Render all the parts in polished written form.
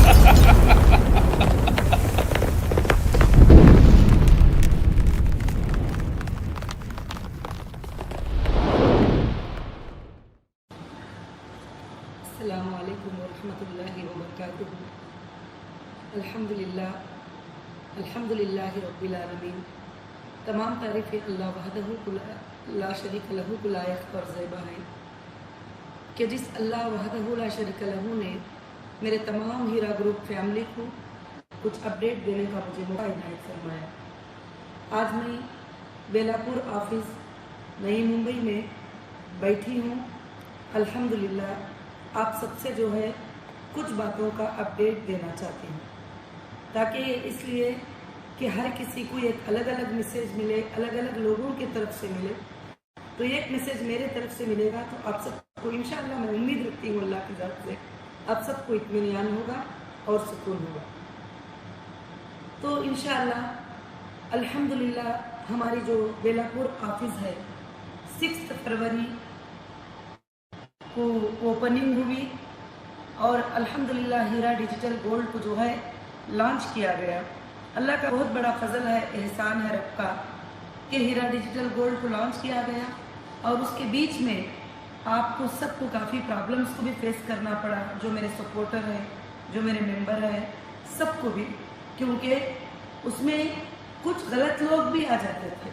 अस्सलामु अलैकुम वरहमतुल्लाहि वबरकातुहू। अल्हम्दुलिल्लाहि रब्बिल आलमीन। तमाम तारीफ़ें अल्लाह वहदहू ला शरीक लहू को लायक और ज़ैबा है कि जिस अल्लाह वहदहू ला शरीक लहू ने मेरे तमाम हीरा ग्रुप फैमिली को कुछ अपडेट देने का मुझे मौका इनायत फरमाया। आज मैं बेलापुर ऑफिस नई मुंबई में बैठी हूँ। अल्हम्दुलिल्लाह आप सबसे जो है कुछ बातों का अपडेट देना चाहती हूँ, ताकि इसलिए कि हर किसी को एक अलग अलग मैसेज मिले, अलग अलग लोगों की तरफ से मिले। तो एक मैसेज मेरे तरफ से मिलेगा तो आप सबको इंशाअल्लाह मैं उम्मीद रखती हूँ अल्लाह की ज़ात से आप सबको इत्मीनान होगा और सुकून होगा। तो इंशाअल्लाह अल्हम्दुलिल्लाह हमारी जो बेलापुर ऑफिस है 6 फरवरी को ओपनिंग हुई और अल्हम्दुलिल्लाह हीरा डिजिटल गोल्ड को जो है लॉन्च किया गया। अल्लाह का बहुत बड़ा फजल है, एहसान है रब का कि हीरा डिजिटल गोल्ड को लॉन्च किया गया। और उसके बीच में आपको सबको काफ़ी प्रॉब्लम्स को भी फेस करना पड़ा, जो मेरे सपोर्टर हैं, जो मेरे मेंबर हैं, सबको भी, क्योंकि उसमें कुछ गलत लोग भी आ जाते थे,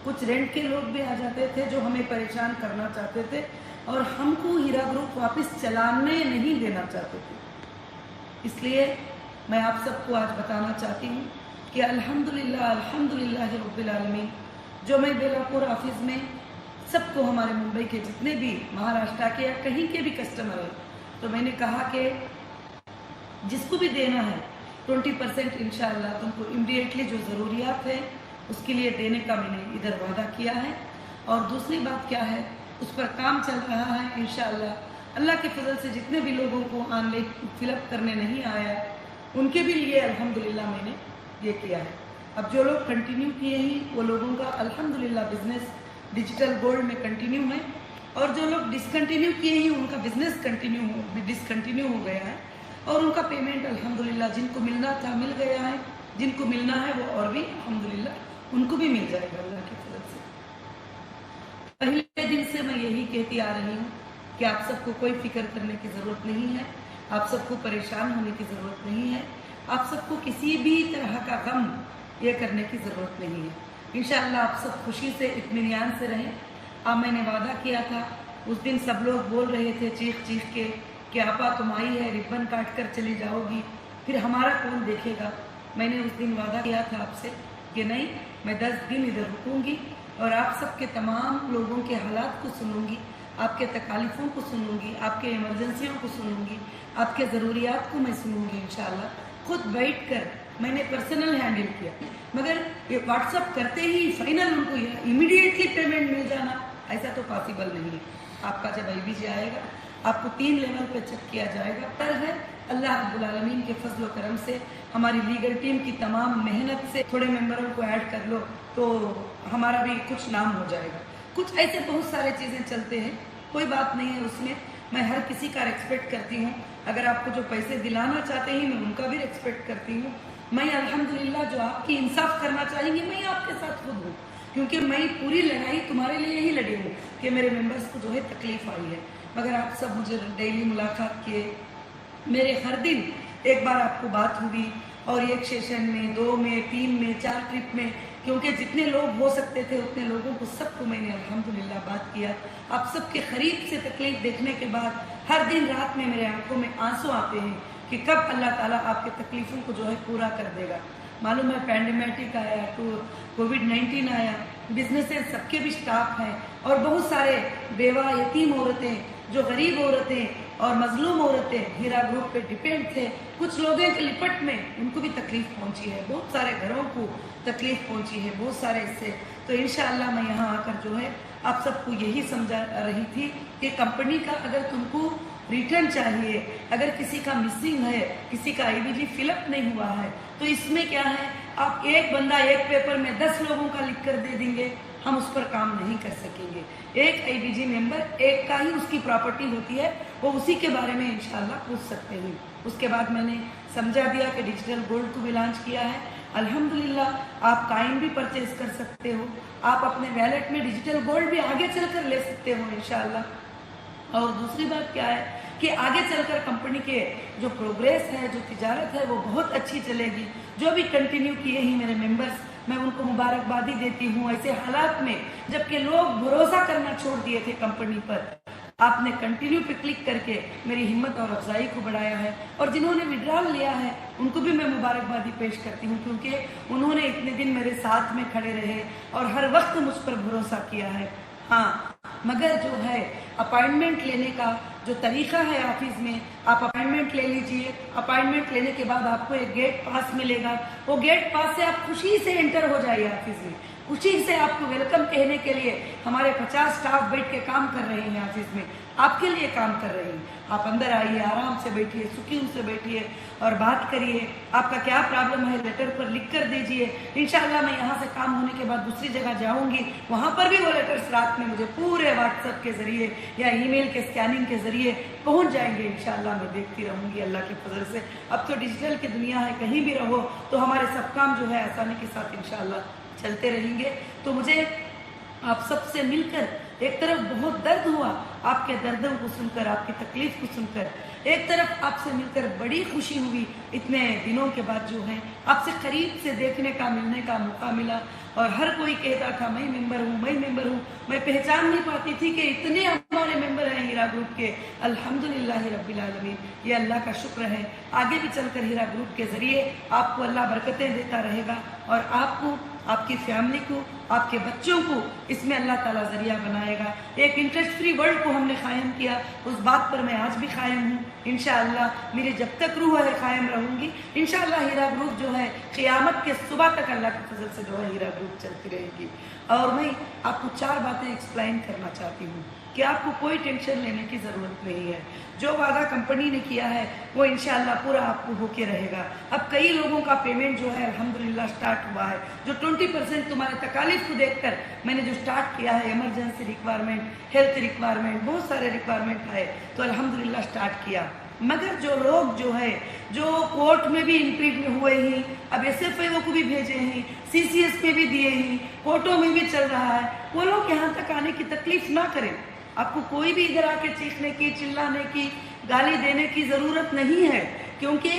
कुछ रेंट के लोग भी आ जाते थे जो हमें परेशान करना चाहते थे और हमको हीरा ग्रुप वापस चलाने नहीं देना चाहते थे। इसलिए मैं आप सबको आज बताना चाहती हूँ कि अल्हम्दुलिल्लाह रब्बिल आलमीन जो मैं बेलापुर ऑफिस में सबको, हमारे मुंबई के जितने भी महाराष्ट्र के या कहीं के भी कस्टमर हैं, तो मैंने कहा कि जिसको भी देना है 20% इंशाअल्लाह तुमको इमीडिएटली जो ज़रूरियात है उसके लिए देने का मैंने इधर वादा किया है। और दूसरी बात क्या है, उस पर काम चल रहा है इंशाअल्लाह। अल्लाह के फजल से जितने भी लोगों को ऑनलाइन फिलअप करने नहीं आया उनके भी लिए अल्हम्दुलिल्लाह मैंने ये किया है। अब जो लोग कंटिन्यू किए हैं वो लोगों का अल्हम्दुलिल्लाह बिजनेस डिजिटल गोल्ड में कंटिन्यू है, और जो लोग डिसकंटिन्यू किए हैं उनका बिजनेस डिसकंटिन्यू हो गया है और उनका पेमेंट अल्हम्दुलिल्लाह जिनको मिलना था मिल गया है, जिनको मिलना है वो और भी अल्हम्दुलिल्लाह उनको भी मिल जाएगा अल्लाह के फजल से। पहले दिन से मैं यही कहती आ रही हूँ कि आप सबको कोई फिक्र करने की ज़रूरत नहीं है, आप सबको परेशान होने की ज़रूरत नहीं है, आप सबको किसी भी तरह का गम ये करने की ज़रूरत नहीं है। इंशाअल्लाह आप सब खुशी से इत्मीनान से रहें। अब मैंने वादा किया था, उस दिन सब लोग बोल रहे थे चीख के कि आपा तुम आई है रिबन काट कर चली जाओगी, फिर हमारा कौन देखेगा। मैंने उस दिन वादा किया था आपसे कि नहीं, मैं 10 दिन इधर रुकूंगी और आप सबके तमाम लोगों के हालात को सुनूंगी, आपके तकालीफ़ों को सुनूंगी, आपके इमरजेंसियों को सुनूंगी, आपके ज़रूरियात को मैं सुनूंगी इंशाअल्लाह। खुद बैठ कर मैंने पर्सनल हैंडल किया, मगर ये व्हाट्सअप करते ही फाइनल उनको इमीडिएटली पेमेंट मिल जाना ऐसा तो पॉसिबल नहीं है। आपका जब IBC आएगा आपको 3 लेवल पर चेक किया जाएगा। पर है अल्लाह रब्बुल आलमीन के फजल करम से, हमारी लीगल टीम की तमाम मेहनत से थोड़े मेंबरों को ऐड कर लो तो हमारा भी कुछ नाम हो जाएगा। कुछ ऐसे बहुत सारे चीज़ें चलते हैं, कोई बात नहीं है उसमें, मैं हर किसी का रेस्पेक्ट करती हूँ। अगर आपको जो पैसे दिलाना चाहते हैं मैं उनका भी रेस्पेक्ट करती हूँ। मैं अल्हम्दुलिल्लाह जो आपकी इंसाफ करना चाहेंगी मैं आपके साथ खुद हूँ, क्योंकि मैं पूरी लड़ाई तुम्हारे लिए ही लड़ी हूँ कि मेरे मेंबर्स को जो है तकलीफ आई है। मगर आप सब मुझे डेली मुलाकात किए, मेरे हर दिन एक बार आपको बात हुई और एक सेशन में, 2 में, 3 में, 4 ट्रिप में, क्योंकि जितने लोग हो सकते थे उतने लोगों को सबको मैंने अल्हम्दुलिल्लाह बात किया। आप सबके करीब से तकलीफ देखने के बाद हर दिन रात में मेरे आंखों में आंसू आते हैं कि कब अल्लाह ताला आपके तकलीफ़ों को जो है पूरा कर देगा। मालूम है पैंडेमिक आया तो कोविड-19 आया, बिजनेसेस सबके भी स्टाफ हैं और बहुत सारे बेवा यतीम औरतें, जो गरीब औरतें और मजलूम औरतें हीरा ग्रुप पे डिपेंड थे। कुछ लोगों के लिपट में उनको भी तकलीफ पहुंची है, बहुत सारे घरों को तकलीफ पहुंची है, बहुत सारे इससे। तो इंशाअल्लाह मैं यहाँ आकर जो है आप सबको यही समझा रही थी कि कंपनी का अगर तुमको रिटर्न चाहिए, अगर किसी का मिसिंग है, किसी का IBC फिलअप नहीं हुआ है, तो इसमें क्या है, आप एक बंदा एक पेपर में 10 लोगों का लिख कर दे देंगे हम उस पर काम नहीं कर सकेंगे। एक IBG मेंबर एक का ही उसकी प्रॉपर्टी होती है, वो उसी के बारे में इंशाल्लाह पूछ सकते हैं। उसके बाद मैंने समझा दिया कि डिजिटल गोल्ड को भी लॉन्च किया है। अल्हम्दुलिल्लाह आप कॉइन भी परचेज कर सकते हो, आप अपने वैलेट में डिजिटल गोल्ड भी आगे चलकर ले सकते हो इंशाल्लाह। और दूसरी बात क्या है कि आगे चलकर कंपनी के जो प्रोग्रेस है, जो तिजारत है, वो बहुत अच्छी चलेगी। जो भी कंटिन्यू किए ही मेरे मेंबर्स, मैं उनको मुबारकबादी देती हूँ। ऐसे हालात में जबकि लोग भरोसा करना छोड़ दिए थे कंपनी पर, आपने कंटिन्यू पे क्लिक करके मेरी हिम्मत और अफजाई को बढ़ाया है। और जिन्होंने विड्रॉल लिया है उनको भी मैं मुबारकबादी पेश करती हूँ, क्योंकि उन्होंने इतने दिन मेरे साथ में खड़े रहे और हर वक्त मुझ पर भरोसा किया है। हाँ, मगर जो है अपॉइंटमेंट लेने का जो तरीका है ऑफिस में, आप अपॉइंटमेंट ले लीजिए। अपॉइंटमेंट लेने के बाद आपको एक गेट पास मिलेगा, वो गेट पास से आप खुशी से एंटर हो जाइए ऑफिस में। खुशी से आपको वेलकम कहने के लिए हमारे 50 स्टाफ बैठ के काम कर रहे हैं ऑफिस में, आपके लिए काम कर रहे हैं। आप अंदर आइए, आराम से बैठिए, सुकून से बैठिए और बात करिए। आपका क्या प्रॉब्लम है लेटर पर लिख कर दीजिए। इंशाल्लाह मैं यहाँ से काम होने के बाद दूसरी जगह जाऊँगी, वहाँ पर भी वो लेटर्स रात में मुझे पूरे व्हाट्सएप के जरिए या ईमेल के स्कैनिंग के जरिए पहुँच जाएंगे। इंशाल्लाह मैं देखती रहूँगी अल्लाह के फजल से। अब तो डिजिटल की दुनिया है, कहीं भी रहो तो हमारे सब काम जो है आसानी के साथ इंशाल्लाह चलते रहेंगे। तो मुझे आप सबसे मिलकर एक तरफ बहुत दर्द हुआ आपके दर्दों को सुनकर, आपकी तकलीफ को सुनकर, एक तरफ आपसे मिलकर बड़ी खुशी हुई इतने दिनों के बाद जो है आपसे करीब से देखने का, मिलने का मौका मिला। और हर कोई कहता था मैं मेंबर हूँ, मैं मेंबर हूँ। मैं पहचान नहीं पाती थी कि इतने हमारे मेंबर हैं हीरा ग्रुप के। अल्हम्दुलिल्लाह रब्बिल आलमीन, ये अल्लाह का शुक्र है। आगे भी चलकर हीरा ग्रुप के जरिए आपको अल्लाह बरकतें देता रहेगा और आपको, आपकी फैमिली को, आपके बच्चों को इसमें अल्लाह ताला जरिया बनाएगा। एक इंटरेस्ट फ्री वर्ल्ड को हमने कायम किया, उस बात पर मैं आज भी कायम हूँ। इंशाअल्लाह मेरी जब तक रूह है कायम रहूँगी। इंशाअल्लाह हीरा ग्रुप जो है क़यामत के सुबह तक अल्लाह के फजल से जो है हीरा ग्रुप चलती रहेगी। और मैं आपको 4 बातें एक्सप्लेन करना चाहती हूँ कि आपको कोई टेंशन लेने की ज़रूरत नहीं है। जो वादा कंपनी ने किया है वो इंशाअल्लाह पूरा आपको होके रहेगा। अब कई लोगों का पेमेंट जो है अल्हम्दुलिल्लाह स्टार्ट हुआ है। जो 20% तुम्हारे तकालीफ को देखकर मैंने जो स्टार्ट किया है, इमरजेंसी रिक्वायरमेंट, हेल्थ रिक्वायरमेंट, बहुत सारे रिक्वायरमेंट है, तो अल्हम्दुलिल्लाह स्टार्ट किया। मगर जो लोग जो है जो कोर्ट में भी इंक्रीड में हुए हैं, अब SFIO को भी भेजे हैं, CCS पे भी दिए हैं, कोर्टों में भी चल रहा है, वो लोग यहाँ तक आने की तकलीफ ना करें। आपको कोई भी इधर आके चीखने की, चिल्लाने की, गाली देने की ज़रूरत नहीं है, क्योंकि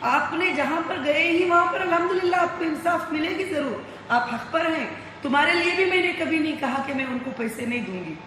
आपने जहाँ पर गए ही वहाँ पर अल्हम्दुलिल्लाह आपको इंसाफ मिलेगी ज़रूर। आप हक पर हैं। तुम्हारे लिए भी मैंने कभी नहीं कहा कि मैं उनको पैसे नहीं दूंगी,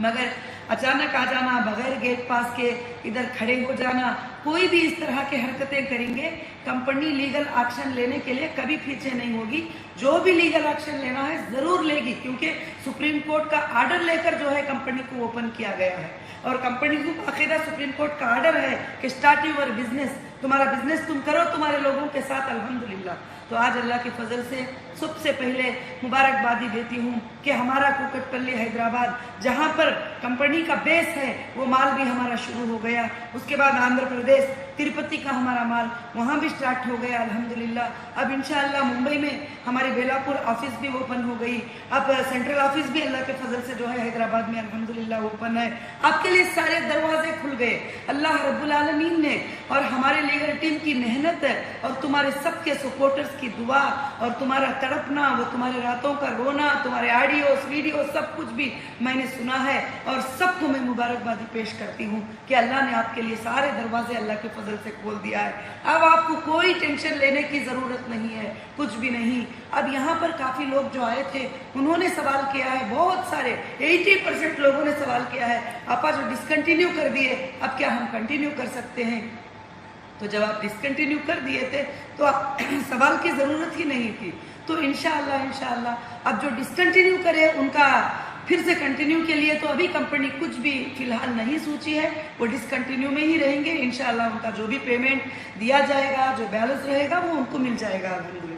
मगर अचानक आ जाना, बगैर गेट पास के इधर खड़े हो जाना, कोई भी इस तरह के हरकतें करेंगे, कंपनी लीगल एक्शन लेने के लिए कभी पीछे नहीं होगी। जो भी लीगल एक्शन लेना है ज़रूर लेगी, क्योंकि सुप्रीम कोर्ट का आर्डर लेकर जो है कंपनी को ओपन किया गया है और कंपनी को बाकायदा सुप्रीम कोर्ट का आर्डर है कि स्टार्ट यूर बिजनेस, तुम्हारा बिजनेस तुम करो तुम्हारे लोगों के साथ। अल्हम्दुलिल्लाह तो आज अल्लाह के फजल से सबसे पहले मुबारकबादी देती हूँ कि हमारा कुकटपल्ली हैदराबाद, जहाँ पर कंपनी का बेस है, वो माल भी हमारा शुरू हो गया। उसके बाद आंध्र प्रदेश तिरुपति का हमारा माल वहाँ भी स्टार्ट हो गया अल्हम्दुलिल्लाह। अब इंशाअल्लाह मुंबई में हमारी बेलापुर ऑफिस भी ओपन हो गई। अब सेंट्रल ऑफिस भी अल्लाह के फजल से जो है हैदराबाद में अल्हम्दुलिल्लाह ओपन है। आपके लिए सारे दरवाजे खुल गए अल्लाह रब्बुल आलमीन ने, और हमारे लीगल टीम की मेहनत है और तुम्हारे सबके सपोर्टर्स की दुआ और तुम्हारा तड़पना, वो तुम्हारे रातों का रोना, तुम्हारे ऑडियोस वीडियो सब कुछ भी मैंने सुना है और सबको मैं मुबारकबादी पेश करती हूँ कि अल्लाह ने आपके लिए सारे दरवाजे अल्लाह के फजल से खोल दिया है। अब आपको कोई टेंशन लेने की ज़रूरत नहीं है, कुछ भी नहीं। अब यहाँ पर काफ़ी लोग जो आए थे उन्होंने सवाल किया है, बहुत सारे 80% लोगों ने सवाल किया है, आपा जो डिसकंटिन्यू कर दिए अब क्या हम कंटिन्यू कर सकते हैं? तो जब आप डिसकंटिन्यू कर दिए थे तो आप सवाल की ज़रूरत ही नहीं थी। तो इंशाअल्लाह अब जो डिसकंटिन्यू करे उनका फिर से कंटिन्यू के लिए तो अभी कंपनी कुछ भी फिलहाल नहीं सोची है, वो डिसकंटिन्यू में ही रहेंगे। इंशाअल्लाह उनका जो भी पेमेंट दिया जाएगा, जो बैलेंस रहेगा वो उनको मिल जाएगा अल्हम्दुलिल्लाह।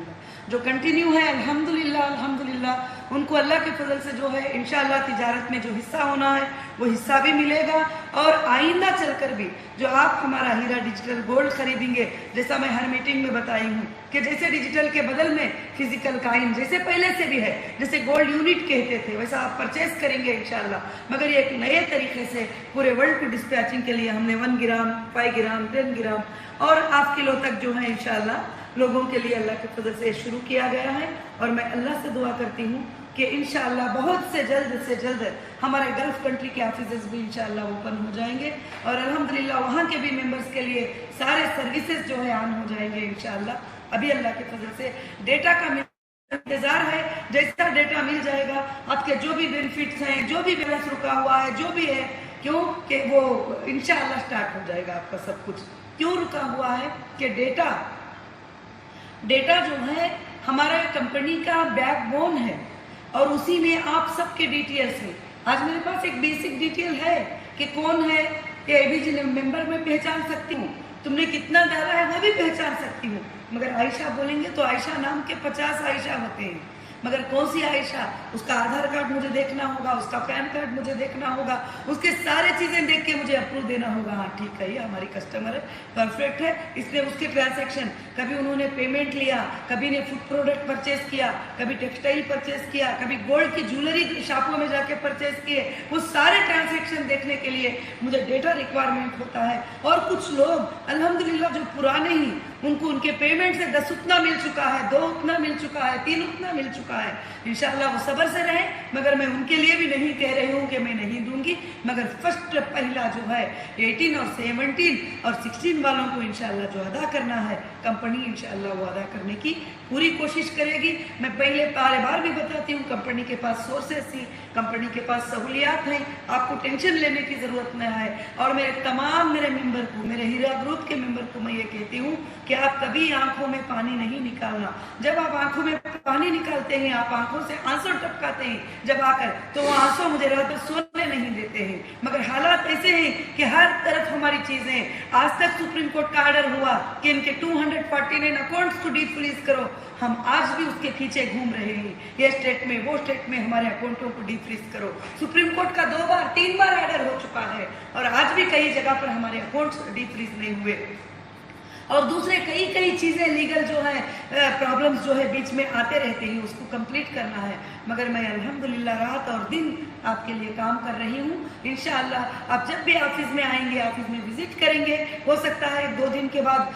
जो कंटिन्यू है अल्हम्दुलिल्लाह उनको अल्लाह के फजल से जो है इंशाअल्लाह तिजारत में जो हिस्सा होना है वो हिस्सा भी मिलेगा। और आइंदा चलकर भी जो आप हमारा हीरा डिजिटल गोल्ड खरीदेंगे, जैसा मैं हर मीटिंग में बताई हूँ कि जैसे डिजिटल के बदल में फिजिकल काइन जैसे पहले से भी है, जैसे गोल्ड यूनिट कहते थे, वैसा आप परचेस करेंगे इंशाल्लाह। मगर ये एक नए तरीके से पूरे वर्ल्ड को डिस्पैचिंग के लिए हमने 1 ग्राम, 5 ग्राम, 10 ग्राम और ½ किलो तक जो है इंशाल्लाह लोगों के लिए अल्लाह के फजल से शुरू किया गया है। और मैं अल्लाह से दुआ करती हूँ कि इंशाल्लाह बहुत से जल्द हमारे गल्फ कंट्री के ऑफिसेस भी इंशाल्लाह ओपन हो जाएंगे और अल्हम्दुलिल्लाह वहाँ के भी मेंबर्स के लिए सारे सर्विसेज जो है ऑन हो जाएंगे इंशाल्लाह। अभी अल्लाह के फजल से डेटा का इंतजार है, जैसा डेटा मिल जाएगा आपके जो भी बेनिफिट्स हैं, जो भी बैलेंस रुका हुआ है, जो भी है, क्यों कि वो इंशाल्लाह स्टार्ट हो जाएगा आपका सब कुछ। क्यों रुका हुआ है कि डेटा जो है हमारा कंपनी का बैकबोन है और उसी में आप सबके डिटेल्स हैं। आज मेरे पास एक बेसिक डिटेल है कि कौन है, ये एबीजी मेंबर में पहचान सकती हूँ, तुमने कितना डाला है वो भी पहचान सकती हूँ। मगर आयशा बोलेंगे तो आयशा नाम के 50 आयशा होते हैं, मगर कौन सी आयशा, उसका आधार कार्ड मुझे देखना होगा, उसका पैन कार्ड मुझे देखना होगा, उसके सारे चीजें देख के मुझे अप्रूव देना होगा। हाँ ठीक है, ये हमारी कस्टमर है, परफेक्ट है, इसने उसके ट्रांजैक्शन, कभी उन्होंने पेमेंट लिया, कभी ने फूड प्रोडक्ट परचेस किया, कभी टेक्सटाइल परचेस किया, कभी गोल्ड की ज्वेलरी शॉपों में जाके परचेस किए, वो सारे ट्रांजैक्शन देखने के लिए मुझे डेटा रिक्वायरमेंट होता है। और कुछ लोग अल्हम्दुलिल्लाह जो पुराने ही, उनको उनके पेमेंट से 10 उतना मिल चुका है, 2 उतना मिल चुका है, 3 उतना मिल चुका है। इंशाल्लाह वो सब्र से रहें, मगर मैं उनके लिए भी नहीं कह रही हूँ कि मैं नहीं दूंगी, मगर फर्स्ट पहला जो है 18 और 17 और 16 वालों को इंशाल्लाह जो अदा करना है, कंपनी इंशाल्लाह वो अदा करने की पूरी कोशिश करेगी। मैं पहले बार बार भी बताती हूँ, कंपनी के पास सोर्सेस थी, कंपनी के पास सहूलियात हैं, आपको टेंशन लेने की जरूरत न है। और मेरे मेंबर को, मेरे हीरा ग्रुप के मेंबर को मैं ये कहती हूँ कि आप कभी आंखों में पानी नहीं निकालना। जब आप आंखों में पानी निकालते हैं, आप आंखों से आंसू टपकाते हैं जब आकर, तो वो आंसू मुझे रात भर सोने नहीं देते हैं। मगर हालात ऐसे हैं कि हर तरफ हमारी चीजें, आज तक सुप्रीम कोर्ट का ऑर्डर हुआ कि इनके 249 अकाउंट्स को डीफ्रीज करो, हम आज भी उसके पीछे घूम रहे हैं। ये स्टेट में, वो स्टेट में हमारे अकाउंटों को डीफ्रीज करो। सुप्रीम कोर्ट का 2 बार 3 बार ऑर्डर हो चुका है और आज भी कई जगह पर हमारे अकाउंट्स डीफ्रीज नहीं हुए। और दूसरे कई चीजें लीगल जो है प्रॉब्लम्स जो है बीच में आते रहते हैं, उसको कंप्लीट करना है। मगर मैं अल्हम्दुलिल्लाह रात और दिन आपके लिए काम कर रही हूँ। इंशाअल्लाह आप जब भी ऑफिस में आएंगे, ऑफिस में विजिट करेंगे, हो सकता है 2 दिन के बाद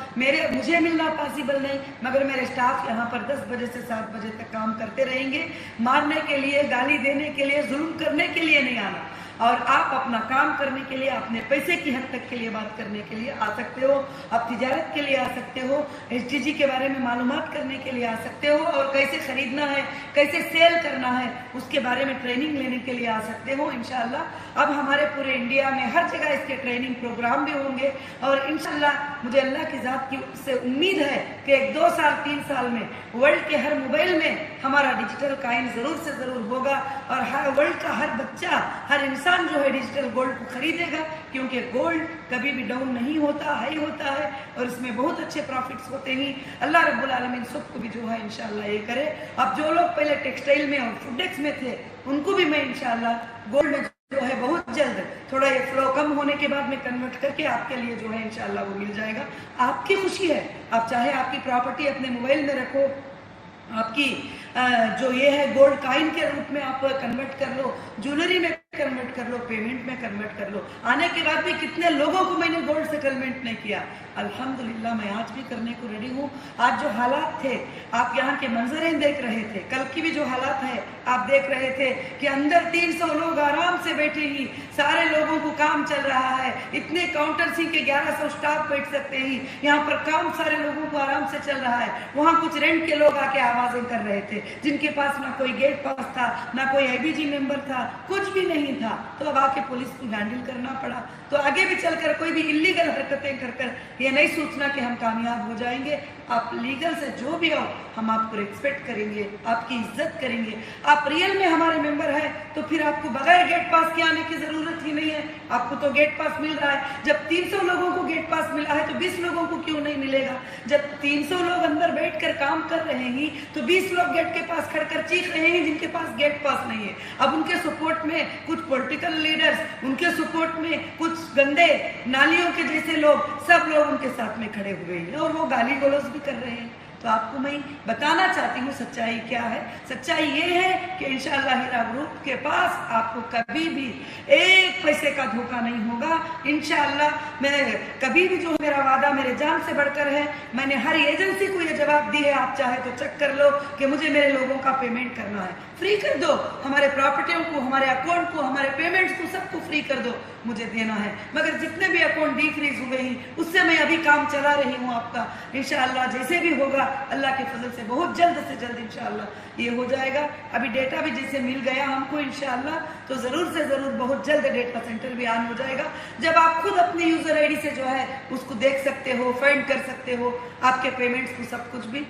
मुझे मिलना पॉसिबल नहीं, मगर मेरे स्टाफ यहाँ पर 10 बजे से 7 बजे तक काम करते रहेंगे। मारने के लिए, गाली देने के लिए, जुल्म करने के लिए नहीं आना, और आप अपना काम करने के लिए, अपने पैसे की हद तक के लिए बात करने के लिए आ सकते हो, आप तिजारत के लिए आ सकते हो, एसटीजी के बारे में मालूमात करने के लिए आ सकते हो, और कैसे खरीदना है, कैसे सेल करना है, उसके बारे में ट्रेनिंग लेने के लिए आ सकते हो। इंशाअल्लाह अब हमारे पूरे इंडिया में हर जगह इसके ट्रेनिंग प्रोग्राम भी होंगे। और इंशाअल्लाह मुझे अल्लाह की ज़ात की से उम्मीद है कि 1, 2 साल, 3 साल में वर्ल्ड के हर मोबाइल में हमारा डिजिटल काइन ज़रूर से ज़रूर होगा और हर वर्ल्ड का हर बच्चा, हर इंसान जो है डिजिटल गोल्ड को खरीदेगा, क्योंकि गोल्ड कभी भी डाउन नहीं होता, हाई होता है और इसमें बहुत अच्छे प्रॉफिट्स होते हैं। अल्लाह रब्बुल आलमीन सबको भी जो है इंशाअल्लाह ये करे। अब जो लोग पहले टेक्सटाइल में और फूडेक्स में थे, उनको भी मैं इंशाअल्लाह गोल्ड में जो है बहुत जल्द, थोड़ा ये फ्लो कम होने के बाद में कन्वर्ट करके आपके लिए जो है इंशाअल्लाह वो मिल जाएगा। आपकी खुशी है, आप चाहे आपकी प्रॉपर्टी अपने मोबाइल में रखो, आपकी जो ये है गोल्ड काइन के रूप में आप कन्वर्ट कर लो, ज्वेलरी में कन्वर्ट कर लो, पेमेंट में कन्वर्ट कर लो। आने के बाद भी कितने लोगों को मैंने गोल्ड से कन्वर्ट नहीं किया, अल्हम्दुलिल्लाह मैं आज भी करने को रेडी हूँ। आज जो हालात थे, आप यहाँ के मंजरें देख रहे थे, कल की भी जो हालात है आप देख रहे थे कि अंदर 300 लोग आराम से बैठे ही, सारे लोगों को काम चल रहा है, इतने काउंटर सी के 1100 स्टाफ बैठ सकते ही, यहाँ पर काम सारे लोगों को आराम से चल रहा है। वहाँ कुछ रेंट के लोग आके आवाजें कर रहे थे, जिनके पास ना कोई गेट पास था, ना कोई एबीजी मेंबर था, कुछ भी नहीं था, तो अब आके पुलिस को हैंडल करना पड़ा। तो आगे भी चलकर कोई भी इलीगल हरकतें कर ये नहीं सोचना कि हम कामयाब हो जाएंगे। आप लीगल से जो भी हो, हम आपको रिस्पेक्ट करेंगे, आपकी इज्जत करेंगे। आप रियल में हमारे मेंबर हैं तो फिर आपको बगैर गेट पास के आने की जरूरत ही नहीं है। आपको तो गेट पास मिल रहा है। जब 300 लोगों को गेट पास मिला है तो 20 लोगों को क्यों नहीं मिलेगा? जब 300 लोग अंदर बैठकर काम कर रहे हैं तो 20 लोग गेट के पास खड़कर चीख रहे हैं जिनके पास गेट पास नहीं है। अब उनके सपोर्ट में कुछ कुछ पॉलिटिकल लीडर्स, उनके सपोर्ट में कुछ गंदे नालियों के जैसे लोग, सब लोग उनके साथ में खड़े हुए हैं और वो गाली गलौज भी कर रहे हैं। तो आपको मैं बताना चाहती हूँ सच्चाई क्या है। सच्चाई ये है कि इंशाअल्लाह हीरा ग्रुप के पास आपको कभी भी एक पैसे का धोखा नहीं होगा। इंशाअल्लाह मैं कभी भी, जो मेरा वादा मेरे जान से बढ़कर है, मैंने हर एजेंसी को ये जवाब दी है, आप चाहे तो चेक कर लो कि मुझे मेरे लोगों का पेमेंट करना है, फ्री कर दो, हमारे प्रॉपर्टियों को, हमारे अकाउंट को, हमारे पेमेंट्स को, सबको फ्री कर दो, मुझे देना है। मगर जितने भी अकाउंट डीफ्रीज हुए हैं उससे मैं अभी काम चला रही हूँ आपका। इंशाअल्लाह जैसे भी होगा अल्लाह के फजल से बहुत जल्द से जल्द इंशाअल्लाह ये हो जाएगा। अभी डेटा भी जैसे मिल गया हमको इंशाअल्लाह, तो ज़रूर से ज़रूर बहुत जल्द डेटा सेंटर भी ऑन हो जाएगा, जब आप खुद अपनी यूज़र आईडी से जो है उसको देख सकते हो, फाइंड कर सकते हो आपके पेमेंट्स को, सब कुछ भी।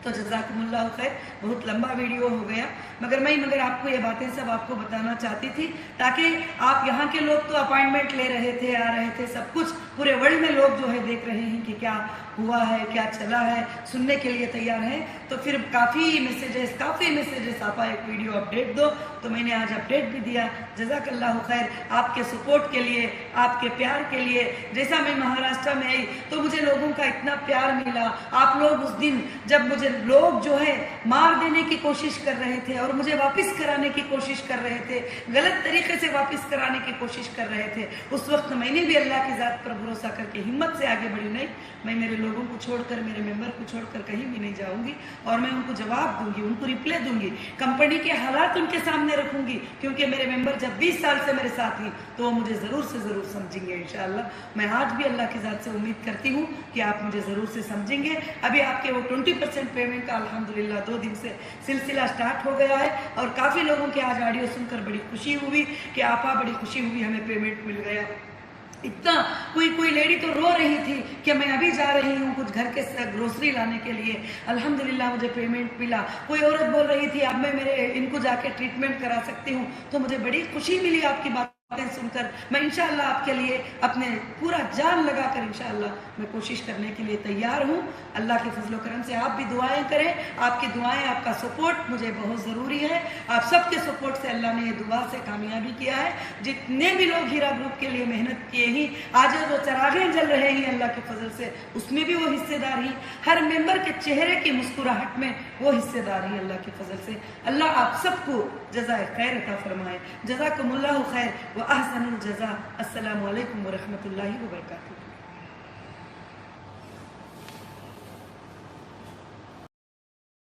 तो जज़ाकुमुल्लाह खैर, बहुत लंबा वीडियो हो गया, मगर आपको ये बातें सब आपको बताना चाहती थी, ताकि आप यहाँ के लोग तो अपॉइंटमेंट ले रहे थे, आ रहे थे, सब कुछ पूरे वर्ल्ड में लोग जो है देख रहे हैं कि क्या हुआ है, क्या चला है, सुनने के लिए तैयार है। तो फिर काफ़ी मैसेजेस आपा एक वीडियो अपडेट दो, तो मैंने आज अपडेट भी दिया। जज़ाकल्लाह खैर, आपके सपोर्ट के लिए, आपके प्यार के लिए। जैसा मैं महाराष्ट्र में आई तो मुझे लोगों का इतना प्यार मिला। आप लोग उस दिन जब मुझे लोग जो है मार देने की कोशिश कर रहे थे और मुझे वापस कराने की कोशिश कर रहे थे, गलत तरीके से वापस कराने की कोशिश कर रहे थे, उस वक्त मैंने भी अल्लाह की ज़ात पर भरोसा करके हिम्मत से आगे बढ़ी। नहीं, मैं मेरे लोगों को छोड़कर, मेरे मेंबर को छोड़कर कहीं भी नहीं जाऊंगी, और मैं उनको जवाब दूंगी, उनको रिप्लाई दूंगी, कंपनी के हालात उनके सामने रखूंगी, क्योंकि मेरे मेंबर जब 20 साल से मेरे साथ ही, तो वो मुझे ज़रूर से ज़रूर समझेंगे इंशाअल्लाह। मैं आज भी अल्लाह की ज़ात से उम्मीद करती हूँ कि आप मुझे ज़रूर से समझेंगे। अभी आपके वो 20% पेमेंट का अल्हम्दुलिल्लाह 2 दिन से सिलसिला स्टार्ट हो गया है, और काफ़ी लोगों के आज ऑडियो सुनकर बड़ी खुशी हुई कि आपा, बड़ी खुशी हुई, हमें पेमेंट मिल गया। इतना कोई लेडी तो रो रही थी कि मैं अभी जा रही हूँ कुछ घर के ग्रोसरी लाने के लिए, अल्हम्दुलिल्लाह मुझे पेमेंट मिला। कोई औरत बोल रही थी अब मैं मेरे इनको जाके ट्रीटमेंट करा सकती हूँ, तो मुझे बड़ी खुशी मिली आपकी बातें सुनकर। मैं इंशाअल्लाह आपके लिए अपने पूरा जान लगाकर इंशाअल्लाह मैं कोशिश करने के लिए तैयार हूँ। अल्लाह के फजल करम से आप भी दुआएं करें, आपकी दुआएं, आपका सपोर्ट मुझे बहुत ज़रूरी है। आप सबके सपोर्ट से अल्लाह ने ये दुआ से कामयाबी किया है। जितने भी लोग हीरा ग्रुप के लिए मेहनत किए ही, आज जो चरागें जल रहे हैं अल्लाह के फजल से, उसमें भी वो हिस्सेदार ही, हर मेंबर के चेहरे की मुस्कुराहट में वो हिस्सेदार ही अल्लाह के फजल से। अल्लाह आप सबको जज़ाए खैर अता फरमाए। जज़ाकुमुल्लाहु खैर व अहसनुल जज़ा। अस्सलामु अलैकुम व रहमतुल्लाहि व बरकातुहू।